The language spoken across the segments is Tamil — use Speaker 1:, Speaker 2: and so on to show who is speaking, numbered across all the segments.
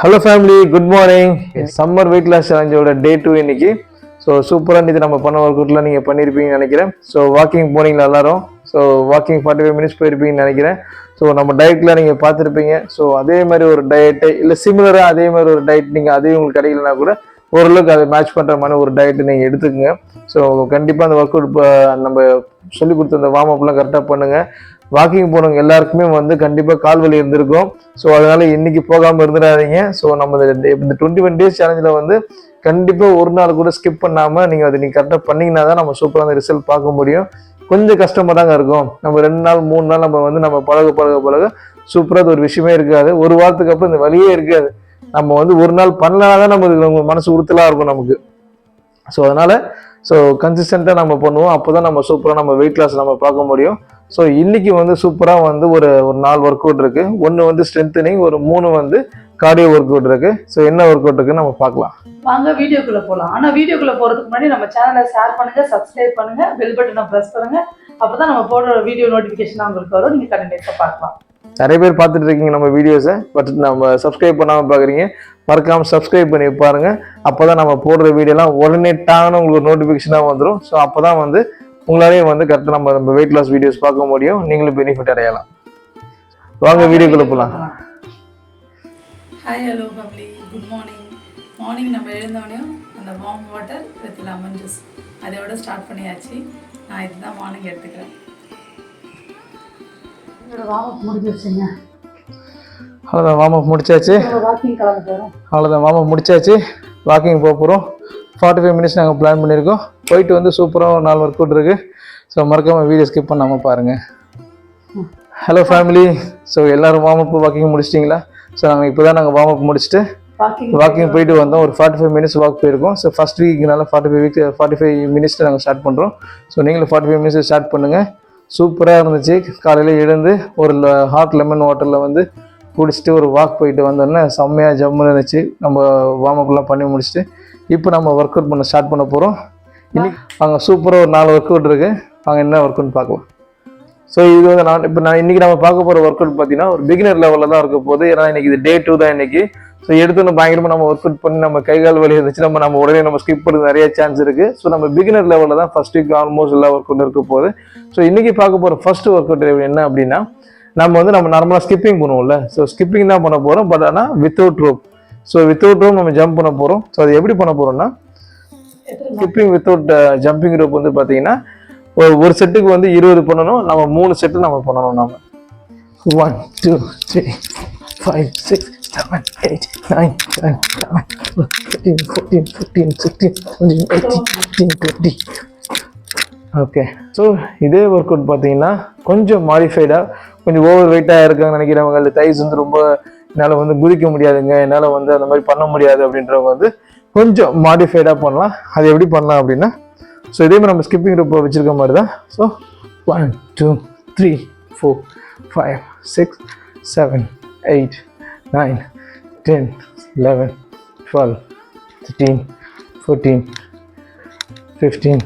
Speaker 1: Hello family, good morning. Summer weight loss சேலஞ்சோட டே 2 இன்னைக்கு. ஸோ சூப்பராக இது நம்ம பண்ண ஒர்க் அவுட்லாம் நீங்கள் பண்ணியிருப்பீங்கன்னு நினைக்கிறேன். ஸோ வாக்கிங் போனீங்களா எல்லாரும்? ஸோ வாக்கிங் 45 மினிட்ஸ் போயிருப்பீங்கன்னு நினைக்கிறேன். ஸோ நம்ம டயட்லாம் நீங்கள் பார்த்துருப்பீங்க. ஸோ அதே மாதிரி ஒரு டயட்டு இல்லை சிமிலராக அதே மாதிரி ஒரு டயட் நீங்கள் அதே உங்களுக்கு கிடைக்கலனா கூட ஓரளவுக்கு அதை மேட்ச் பண்ணுற மாதிரி ஒரு டயட்டு நீங்கள் எடுத்துக்கங்க. ஸோ கண்டிப்பாக அந்த ஒர்க் அவுட் நம்ம சொல்லி கொடுத்த அந்த வார்ம் அப்லாம் கரெக்டாக பண்ணுங்கள். வாக்கிங் போனவங்க எல்லாருக்குமே வந்து கண்டிப்பாக கால் வலி இருந்திருக்கும். ஸோ அதனால இன்னைக்கு போகாமல் இருந்துடாதீங்க. ஸோ நம்ம இந்த 21 டேஸ் சேலஞ்சில் வந்து கண்டிப்பாக ஒரு நாள் கூட ஸ்கிப் பண்ணாமல் நீங்கள் அதை நீங்கள் கரெக்டாக பண்ணிங்கன்னா தான் நம்ம சூப்பராக அந்த ரிசல்ட் பார்க்க முடியும். கொஞ்சம் கஷ்டமாக தாங்க இருக்கும். நம்ம 2 நாள் 3 நாள் நம்ம பழக சூப்பராக ஒரு விஷயமே இருக்காது. ஒரு வாரத்துக்கு அப்புறம் இந்த வலியே இருக்காது. நம்ம வந்து ஒரு நாள் பண்ணலாம் நம்ம மனசு உறுத்தலாக இருக்கும் நமக்கு. ஸோ அதனால கன்சிஸ்டண்டாக நம்ம பண்ணுவோம். அப்போ தான் நம்ம சூப்பராக நம்ம வெயிட் லாஸ் நம்ம பார்க்க முடியும். ஸோ இன்னைக்கு வந்து சூப்பராக வந்து ஒரு 4 ஒர்க் அவுட் இருக்கு. ஒன்று வந்து ஸ்ட்ரென்தனிங், ஒரு 3 வந்து கார்டியோ ஒர்க் அவுட் இருக்கு. ஸோ என்ன ஒர்க் அவுட் இருக்குன்னு நம்ம பார்க்கலாம்.
Speaker 2: வாங்க வீடியோக்குள்ள போகலாம். ஆனால் வீடியோக்குள்ள போகிறதுக்கு முன்னாடி நம்ம சேனலை ஷேர் பண்ணுங்க, சப்ஸ்கிரைப் பண்ணுங்க, பெல் பட்டனை ப்ரெஸ் பண்ணுங்க. அப்பதான் நம்ம போடுற வீடியோ நோட்டிஃபிகேஷன் உங்களுக்கு வரும். நீங்க கண்டிப்பாக பார்க்கலாம்.
Speaker 1: நிறைய பேர் பார்த்துட்டு இருக்கீங்க நம்ம வீடியோஸை, பட் நம்ம சப்ஸ்கிரைப் பண்ணாமல் பார்க்குறீங்க. மறக்காமல் சப்ஸ்கிரைப் பண்ணி பாருங்க. அப்போதான் நம்ம போடுற வீடியோலாம் உடனே டான்னு உங்களுக்கு ஒரு நோட்டிஃபிகேஷனாக வந்துடும். ஸோ அப்போதான் வந்து உங்களாலேயும் வந்து கரெக்டாக நம்ம வெயிட் லாஸ் வீடியோஸ் பார்க்க முடியும். நீங்களும் பெனிஃபிட் அடையலாம். வாங்க வீடியோக்குள்ள போகலாம்.
Speaker 3: Hi hello family, good morning. Morning நம்ம எழுந்தோடனையும் அந்த warm water with lemon juice அதோட ஸ்டார்ட் பண்ணியாச்சு. நான் இதுதான் மார்னிங் எடுத்துக்கிறேன்.
Speaker 1: அவ்வளோதான், வார்ம் அப் முடிச்சாச்சு. அவ்வளோதான், வார்ம் அப் முடிச்சாச்சு. வாக்கிங் போக போகிறோம். 45 மினிட்ஸ் நாங்கள் பிளான் பண்ணியிருக்கோம். போயிட்டு வந்து சூப்பராக ஒரு 4 ஒர்க் அவுட் இருக்குது. ஸோ மறக்காமல் வீடியோ ஸ்கிப் பண்ணாமல் பாருங்கள். ஹலோ ஃபேமிலி, ஸோ எல்லோரும் வார்ம் அப் வாக்கிங் முடிச்சிட்டிங்களா? ஸோ இப்போ தான் நாங்கள் வார்ம் அப் முடிச்சுட்டு வாக்கிங் போயிட்டு வந்தோம். ஒரு 45 மினிட்ஸ் வாக் போயிருக்கோம். ஸோ ஃபஸ்ட் வீக்னால 45 மினிட்ஸ் நாங்கள் ஸ்டார்ட் பண்ணுறோம். ஸோ நீங்களும் 45 மினிட்ஸ் ஸ்டார்ட் பண்ணுங்கள். சூப்பராக இருந்துச்சு. காலையில் எழுந்து ஒரு ஹாட் லெமன் வாட்டரில் வந்து குடிச்சிட்டு ஒரு வாக் போயிட்டு வந்தோன்னே செம்மையாக ஜம்முன்னு இருந்துச்சு. நம்ம வார்ம் அப்லாம் பண்ணி முடிச்சுட்டு இப்போ நம்ம ஒர்க் அவுட் பண்ண ஸ்டார்ட் பண்ண போகிறோம். இன்னைக்கு அங்கே சூப்பராக ஒரு 4 ஒர்க் அவுட் இருக்குது. வாங்க என்ன ஒர்க் அவுட் பார்க்கலாம். ஸோ இது வந்து நான் இன்றைக்கி நம்ம பார்க்க போகிற ஒர்க் அவுட் பார்த்தீங்கன்னா ஒரு பிகினர் லெவலில் தான் இருக்க போகுது. ஏன்னா இன்றைக்கி இது டே 2 தான் இன்றைக்கி. ஸோ எடுத்துன்னு பயங்கரமாக நம்ம ஒர்க் அவுட் பண்ணி நம்ம கை கால் வலி இருந்துச்சு நம்ம உடனே நம்ம ஸ்கிப் பண்ணுறது நிறைய சான்ஸ் இருக்குது. ஸோ நம்ம பிகினர் லெவலில் தான் ஃபர்ஸ்ட் வீக் ஆல்மோஸ்ட் எல்லா ஒர்க் அவுட் இருக்க போகுது. ஸோ இன்றைக்கி பார்க்க போகிற ஃபர்ஸ்ட் ஒர்க் அவுட் என்ன அப்படின்னா, நம்ம நார்மலாக ஸ்கிப்பிங் பண்ணுவோம்ல. ஸோ ஸ்கிப்பிங் தான் பண்ண போகிறோம். பட் ஆனால் without rope. So without rope நம்ம ஜம்ப் பண்ண போகிறோம். ஸோ அது எப்படி பண்ண போகிறோம்னா, ஸ்கிப்பிங் வித்தவுட் ஜம்பிங் ரோப் வந்து பார்த்தீங்கன்னா ஒரு செட்டுக்கு வந்து 20 பண்ணணும். நம்ம 3 செட்டு நம்ம பண்ணணும். நம்ம 1 2 3 5 6 7 8 9 10 11 13 14 15 16 17 18 19 20. ஓகே. ஸோ இதே ஒர்க் அவுட் பார்த்தீங்கன்னா கொஞ்சம் மாடிஃபைடாக, கொஞ்சம் ஓவர் வெயிட்டாக இருக்காங்கன்னு நினைக்கிறவங்க, அந்த தைஸ் வந்து ரொம்ப என்னால் வந்து குதிக்க முடியாதுங்க, என்னால் வந்து அந்த மாதிரி பண்ண முடியாது அப்படின்றவங்க வந்து கொஞ்சம் மாடிஃபைடாக பண்ணலாம். அது எப்படி பண்ணலாம் அப்படின்னா, ஸோ இதே மாதிரி நம்ம ஸ்கிப்பிங் ரோப் வச்சுருக்க மாதிரி தான். ஸோ 1 2 3 4 5 6 7 8 9 10 11 12 13 14 15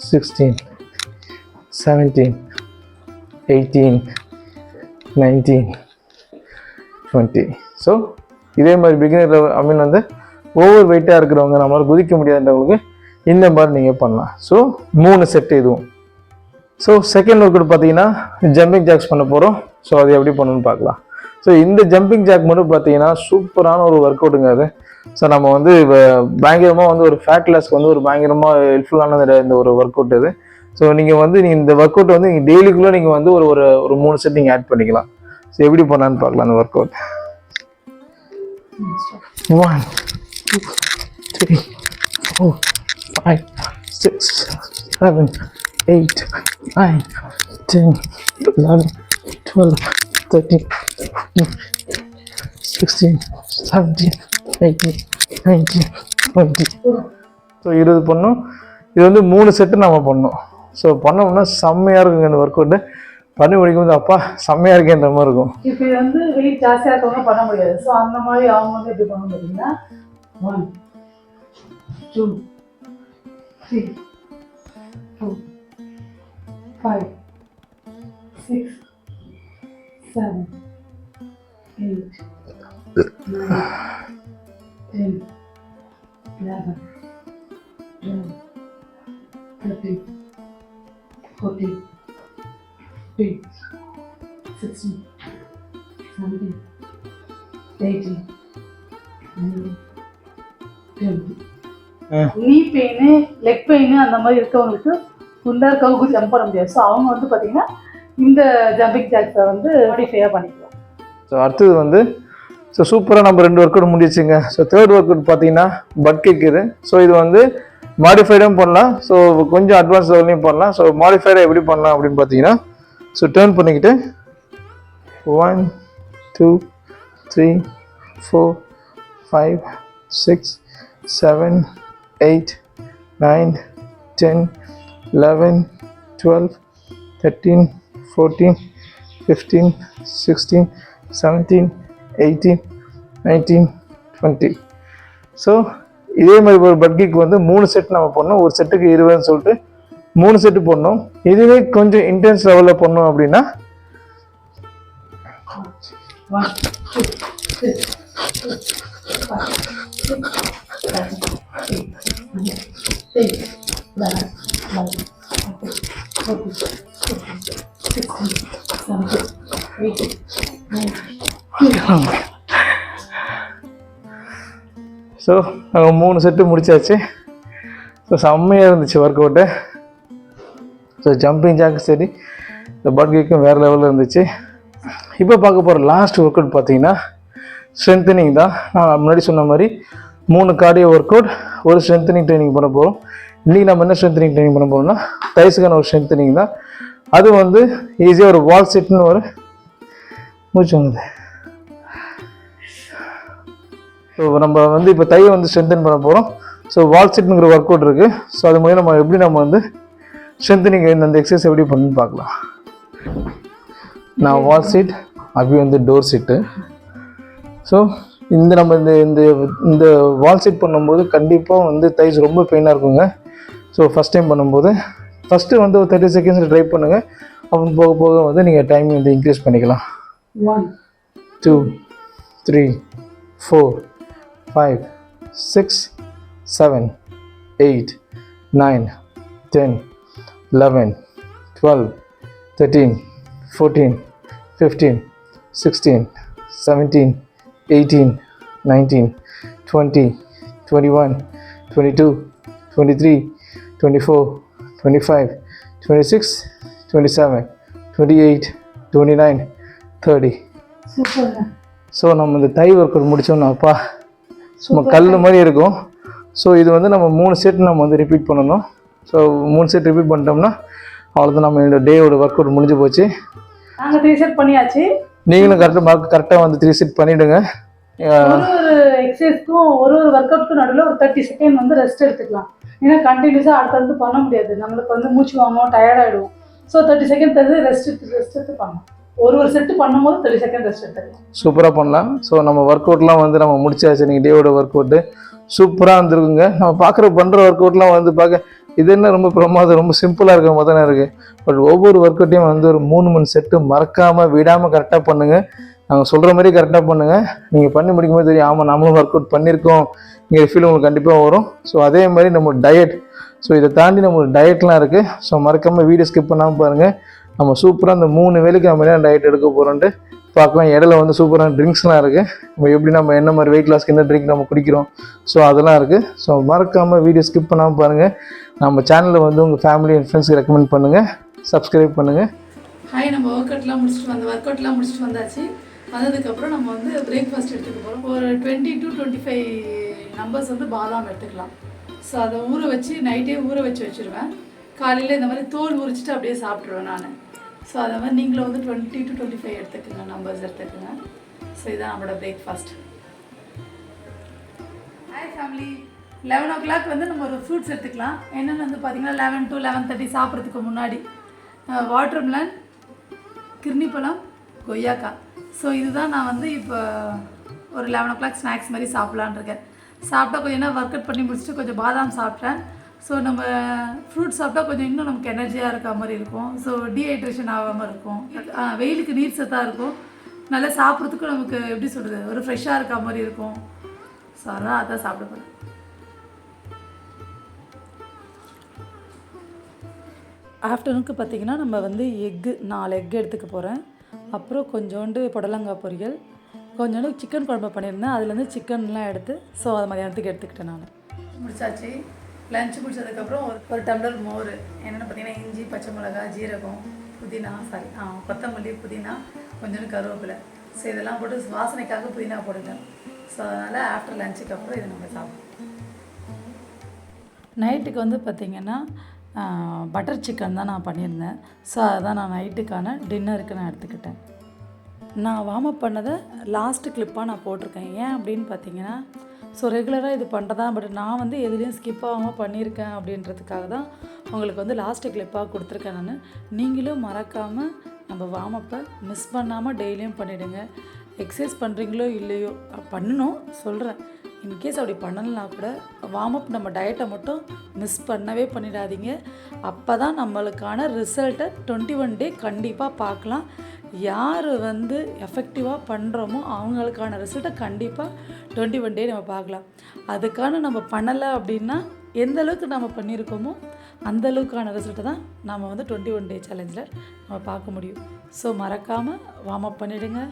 Speaker 1: 16 17 18 19 20. ஸோ இதே மாதிரி பிகினர் லெவல் வந்து ஓவர் வெயிட்டாக இருக்கிறவங்க, நம்மளால் குதிக்க முடியாதுன்றவங்களுக்கு இந்த மாதிரி நீங்கள் பண்ணலாம். ஸோ 3 செட்டு இதுவும். ஸோ செகண்ட் ஒர்க் அவுட் பார்த்தீங்கன்னா ஜம்பிங் ஜாக்ஸ் பண்ண போகிறோம். ஸோ அது எப்படி பண்ணணும்னு பார்க்கலாம். ஸோ இந்த ஜம்பிங் ஜாக் மட்டும் பார்த்தீங்கன்னா சூப்பரான ஒரு ஒர்க் அவுட்டுங்க அது. ஸோ நம்ம வந்து பயங்கரமாக வந்து ஒரு ஃபேட் லாஸ்க்கு வந்து ஒரு பயங்கரமாக ஹெல்ப்ஃபுல்லான இந்த ஒரு ஒர்க் அவுட் இது. ஸோ நீங்கள் இந்த ஒர்க் அவுட் வந்து நீங்கள் டெய்லிக்குள்ளே நீங்கள் வந்து ஒரு 3 செட் நீங்கள் ஆட் பண்ணிக்கலாம். ஸோ எப்படி பண்ணலான்னு பார்க்கலாம் அந்த ஒர்க் அவுட். 1 2 3 4 5 6 7 8 9 10 11 12 13 16 17 18 19 20. ஸோ 20 பண்ணோம். இது வந்து 3 செட்டு நம்ம பண்ணோம். ஸோ பண்ணோம்னா செம்மையாக இருக்குங்க இந்த ஒர்க் அவுட்டு. பண்ணி முடிக்கும் போது அப்பா செம்மையாக இருக்குன்ற மாதிரி இருக்கும்.
Speaker 2: இப்போ வந்து வெயிட் ஜாஸ்தியாக இருக்கவங்க பண்ண முடியாது. ஸோ அந்த மாதிரி அவங்க வந்து எப்படி பண்ண பார்த்தீங்கன்னா 1 2 3 4 5 6 7 8 10, 11, 12, 13, 14, 15, 16, 17, 18, 19, 20. நீ பெயின், லெக் பெயின் அந்த மாதிரி இருக்கவங்களுக்கு குண்டா இருக்கவங்க ஜம்ப் பண்ண முடியாது. ஸோ அவங்க வந்து பார்த்தீங்கன்னா இந்த ஜம்பிங் ஜாக்ஸை வந்து மாடிஃபையாக பண்ணிக்கலாம்.
Speaker 1: ஸோ அடுத்தது வந்து ஸோ சூப்பராக நம்ம 2 ஒர்க் அவுட் முடிச்சுங்க. ஸோ தேர்ட் ஒர்க் அவுட் பார்த்தீங்கன்னா பட் கிக் இது. ஸோ இது வந்து மாடிஃபைடும் பண்ணலாம், ஸோ கொஞ்சம் அட்வான்ஸ் லெவல்லையும் பண்ணலாம். ஸோ மாடிஃபைடாக எப்படி பண்ணலாம் அப்படின்னு பார்த்தீங்கன்னா ஸோ டேர்ன் பண்ணிக்கிட்டு 1 2 3 4 5 6 7 8 9 10 11 12 13 14 15 16 17 18 19 20. ஸோ இதே மாதிரி ஒரு பட் கிக் வந்து 3 செட் நம்ம பண்ணோம். ஒரு செட்டுக்கு 20ன்னு சொல்லிட்டு 3 செட்டு பண்ணோம். இதுவே கொஞ்சம் இன்டென்ஸ் லெவலில் பண்ணோம் அப்படின்னா
Speaker 2: 1 2 3 4 5 6 7 8 9 10 11 12 13 14 15 16 17 18 19.
Speaker 1: ஸோ நாங்கள் 3 செட்டு முடிச்சாச்சு. ஸோ செம்மையாக இருந்துச்சு work out. So jumping jack சரி, இந்த பட் கிக்கும் வேறு லெவலில் இருந்துச்சு. இப்போ பார்க்க போகிற லாஸ்ட் ஒர்க் அவுட் பார்த்தீங்கன்னா ஸ்ட்ரென்த்தனிங் தான். நான் முன்னாடி சொன்ன மாதிரி 3 கார்டியோ ஒர்க் அவுட், ஒரு ஸ்ட்ரென்த்தனிங் ட்ரைனிங் பண்ண போகிறோம். இன்றைக்கி நம்ம என்ன ஸ்ட்ரென்த்தனிங் ட்ரைனிங் பண்ண போகிறோம்னா தைஸுக்கான ஒரு ஸ்ட்ரென்த்தனிங் தான். அது வந்து ஈஸியாக ஒரு வால் செட்னு ஒரு மூச்சு வந்தது. ஸோ நம்ம வந்து இப்போ தையை வந்து ஸ்ட்ரென்தன் பண்ண போகிறோம். ஸோ வால் செட்டுங்கிற ஒர்க் அவுட் இருக்குது. ஸோ அது மூலம் நம்ம வந்து ஸ்ட்ரென்த்தனிங் அந்த எக்ஸசைஸ் எப்படி பண்ணுன்னு பார்க்கலாம். நான் வால் சீட், அப்படி வந்து டோர் சீட்டு. ஸோ நம்ம இந்த வால் சீட் பண்ணும்போது கண்டிப்பாக வந்து தைஸ் ரொம்ப பெயினாக இருக்குங்க. ஸோ ஃபஸ்ட் டைம் பண்ணும்போது ஃபஸ்ட்டு வந்து ஒரு 30 செகண்ட்ஸில் ட்ரை பண்ணுங்கள். அப்புறம் போக போக வந்து நீங்கள் டைம் வந்து இன்க்ரீஸ் பண்ணிக்கலாம்.
Speaker 2: 1
Speaker 1: 2 3 4 5 6 7 8 9 10 11 12 13 14 15 16 17 18 19 20 21 22 23 24 25 26 27 28 29 30.
Speaker 2: சூப்பர்ங்க.
Speaker 1: ஸோ நம்ம இந்த தை ஒர்க் அவுட் முடித்தோம்னாப்பா சும்மா கல் மாதிரி இருக்கும். ஸோ இது வந்து நம்ம 3 செட் நம்ம வந்து ரிப்பீட் பண்ணணும். ஸோ 3 செட் ரிப்பீட் பண்ணிட்டோம்னா அவ்வளோதான், நம்ம இந்த டேயோட ஒர்க் அவுட் முடிஞ்சு போச்சு.
Speaker 2: நாங்கள் 3 செட் பண்ணியாச்சு.
Speaker 1: நீங்களும் கரெக்டாக வந்து 3 செட் பண்ணிவிடுங்க.
Speaker 2: ஒரு எக்ஸசைஸ்க்கும் ஒரு ஒர்க் அவுட்க்கும் நடுவில் ஒரு 30 செகண்ட் வந்து ரெஸ்ட் எடுத்துக்கலாம். ஏன்னா கண்டினியூஸாக அடுத்தடுத்து பண்ண முடியாது, நம்மளுக்கு வந்து மூச்சு வாங்கும், டயர்டாகிடும். ஸோ 30 செகண்ட் தருது ரெஸ்ட் எடுத்து பண்ணலாம். ஒரு செட்டு பண்ணும்போது 30 செகண்ட் ரெஸ்ட் எடுத்துக்கலாம். சூப்பராக பண்ணலாம். ஸோ நம்ம ஒர்க் அவுட்லாம் வந்து நம்ம முடிச்சாச்சு. நீங்கள் டேயோட ஒர்க் அவுட்டு சூப்பராக இருந்திருக்குங்க. நம்ம பண்ணுற ஒர்க் அவுட்லாம் வந்து இது என்ன ரொம்ப பிரமாதம், ரொம்ப சிம்பிளாக இருக்க மாதிரி தானே இருக்குது. பட் ஒவ்வொரு ஒர்க் அவுட்டையும் வந்து ஒரு 3 மணி செட்டு மறக்காமல் விடாமல் கரெக்டாக பண்ணுங்கள். நாங்கள் சொல்கிற மாதிரி கரெக்டாக பண்ணுங்கள். நீங்கள் பண்ணி முடிக்கும்போது தெரியும், ஆமாம் நம்மளும் ஒர்க் அவுட் பண்ணியிருக்கோம், இங்கே ஃபீல் உங்களுக்கு கண்டிப்பாக வரும். ஸோ அதே மாதிரி நம்ம டயட், ஸோ இதை தாண்டி நம்ம டயட்லாம் இருக்குது. ஸோ மறக்காமல் வீடியோ ஸ்கிப் பண்ணாமல் பாருங்கள். நம்ம சூப்பராக அந்த 3 வேளைக்கு நம்ம என்ன டயட் எடுக்க போகிறோன்ட்டு பார்க்கலாம். இடையில வந்து சூப்பரான ட்ரிங்க்ஸ்லாம் இருக்குது. நம்ம என்ன மாதிரி வெயிட் லாஸ்க்கு என்ன ட்ரிங்க் நம்ம குடிக்கிறோம், ஸோ அதெல்லாம் இருக்குது. ஸோ மறக்காமல் வீடியோ ஸ்கிப் பண்ணாமல் பாருங்கள். நம்ம சேனலில் வந்து உங்கள் ஃபேமிலி அண்ட் ஃப்ரெண்ட்ஸுக்கு ரெக்கமெண்ட் பண்ணுங்கள், சப்ஸ்கிரைப் பண்ணுங்கள்.
Speaker 3: ஹாய், நம்ம ஒர்க் அவுட்லாம் முடிச்சுட்டு வந்தாச்சு. வந்ததுக்கப்புறம் நம்ம வந்து பிரேக்ஃபாஸ்ட் எடுத்துக்க போகிறோம். ஒரு 20 to 25 நம்பர்ஸ் வந்து பாதாம் எடுத்துக்கலாம். ஸோ அதை நைட்டே ஊற வச்சுருவேன். காலையில் இந்த மாதிரி தோல் உரிச்சிட்டு அப்படியே சாப்பிட்ருவேன் நான். ஸோ அதை மாதிரி நீங்களும் வந்து 20 to 25 எடுத்துக்கோங்க, நம்பர்ஸ் எடுத்துக்கோங்க. ஸோ இதுதான் நம்மளோட பிரேக்ஃபாஸ்ட். ஹாய் ஃபேமிலி, 11 o'clock வந்து நம்ம ஒரு ஃப்ரூட்ஸ் எடுத்துக்கலாம். என்னென்னு வந்து பார்த்திங்கன்னா 11 to 11:30 சாப்பிட்றதுக்கு முன்னாடி வாட்டர்மெலன், கிர்னிப்பழம், கொய்யாக்காய். ஸோ இதுதான் நான் வந்து இப்போ ஒரு 11 o'clock ஸ்நாக்ஸ் மாதிரி சாப்பிட்லான் இருக்கேன். சாப்பிட்டா கொஞ்சம் என்ன ஒர்க் அவுட் பண்ணி முடிச்சுட்டு கொஞ்சம் பாதாம் சாப்பிட்டேன். ஸோ நம்ம ஃப்ரூட்ஸ் சாப்பிட்டா கொஞ்சம் இன்னும் நமக்கு எனர்ஜியாக இருக்க மாதிரி இருக்கும். ஸோ டீஹைட்ரேஷன் ஆகாமல் இருக்கும். வெயிலுக்கு நீர் சத்தாக இருக்கும். நல்லா சாப்பிட்றதுக்கும் நமக்கு எப்படி சொல்கிறது ஒரு ஃப்ரெஷ்ஷாக இருக்க மாதிரி இருக்கும். ஸோ அதனால் அதான் சாப்பிட போகிறேன். ஆஃப்டர்நூனுக்கு பார்த்திங்கன்னா நம்ம வந்து 4 எக்கு எடுத்துக்க போகிறேன். அப்புறம் கொஞ்சோண்டு புடலங்காய் பொரியல், கொஞ்சோண்டு சிக்கன் குழம்பு பண்ணியிருந்தேன். அதுலேருந்து சிக்கன்லாம் எடுத்து ஸோ அது மதியானத்துக்கு எடுத்துக்கிட்டேன் நான். முடிச்சாச்சு. லஞ்சு முடிச்சதுக்கப்புறம் ஒரு டம்ளர் மோர், என்னென்னு பார்த்தீங்கன்னா இஞ்சி, பச்சை மிளகாய், ஜீரகம், புதினா, கொத்தமல்லி, புதினா, கொஞ்சோண்டு கருவேப்பிலை. ஸோ இதெல்லாம் போட்டு வாசனைக்காக புதினா போடுங்க. ஸோ அதனால் ஆஃப்டர் லஞ்சுக்கு அப்புறம் இதை நம்ம சாப்பிடுவோம். நைட்டுக்கு வந்து பார்த்திங்கன்னா பட்டர் சிக்கன் தான் நான் பண்ணியிருந்தேன். ஸோ அதுதான் நான் நைட்டுக்கான டின்னருக்கு நான் எடுத்துக்கிட்டேன். நான் வார்ம் அப் பண்ணதை லாஸ்ட்டு கிளிப்பாக நான் போட்டிருக்கேன். ஏன் அப்படின்னு பார்த்தீங்கன்னா ஸோ ரெகுலராக இது பண்ணுறதா, பட் நான் வந்து எதுலேயும் ஸ்கிப் ஆகாமல் பண்ணியிருக்கேன் அப்படின்றதுக்காக தான் உங்களுக்கு வந்து லாஸ்ட்டு கிளிப்பாக கொடுத்துருக்கேன் நான். நீங்களும் மறக்காமல் நம்ம வார்ம் அப்பை மிஸ் பண்ணாமல் டெய்லியும் பண்ணிவிடுங்க. எக்ஸசைஸ் பண்ணுறீங்களோ இல்லையோ பண்ணணும் சொல்கிறேன். இன்கேஸ் அப்படி பண்ணலைனா கூட வார்ம் அப் நம்ம டயட்டை மட்டும் மிஸ் பண்ணவே பண்ணிடாதீங்க. அப்போ தான் நம்மளுக்கான ரிசல்ட்டை 21 டே கண்டிப்பாக பார்க்கலாம். யார் வந்து எஃபெக்டிவாக பண்ணுறோமோ அவங்களுக்கான ரிசல்ட்டை கண்டிப்பாக 21 டே நம்ம பார்க்கலாம். அதுக்கான நம்ம பண்ணலை அப்படின்னா எந்த அளவுக்கு நம்ம பண்ணியிருக்கோமோ அந்தளவுக்கான ரிசல்ட்டை தான் நம்ம வந்து 21 டே சேலஞ்சில் நம்ம பார்க்க முடியும். ஸோ மறக்காமல் வார்ம் அப் பண்ணிவிடுங்க,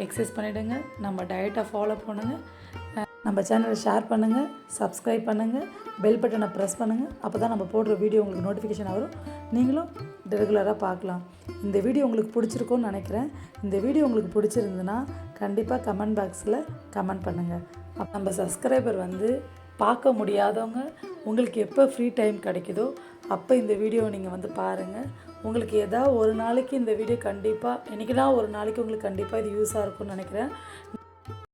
Speaker 3: எக்ஸசைஸ் பண்ணிவிடுங்க, நம்ம டயட்டை ஃபாலோ பண்ணுங்கள். நம்ம சேனலை ஷேர் பண்ணுங்கள், சப்ஸ்கிரைப் பண்ணுங்கள், பெல் பட்டனை ப்ரெஸ் பண்ணுங்கள். அப்போ தான் நம்ம போடுற வீடியோ உங்களுக்கு நோட்டிஃபிகேஷன் வரும், நீங்களும் ரெகுலராக பார்க்கலாம். இந்த வீடியோ உங்களுக்கு பிடிச்சிருக்கும்னு நினைக்கிறேன். இந்த வீடியோ உங்களுக்கு பிடிச்சிருந்துன்னா கண்டிப்பாக கமெண்ட் பாக்ஸில் கமெண்ட் பண்ணுங்கள். நம்ம சப்ஸ்கிரைபர் வந்து பார்க்க முடியாதவங்க உங்களுக்கு எப்போ ஃப்ரீ டைம் கிடைக்குதோ அப்போ இந்த வீடியோவை நீங்கள் வந்து பாருங்கள். உங்களுக்கு ஏதாவது ஒரு நாளைக்கு இந்த வீடியோ கண்டிப்பாக, என்றைக்குனா ஒரு நாளைக்கு உங்களுக்கு கண்டிப்பாக இது யூஸாக இருக்கும்னு நினைக்கிறேன்.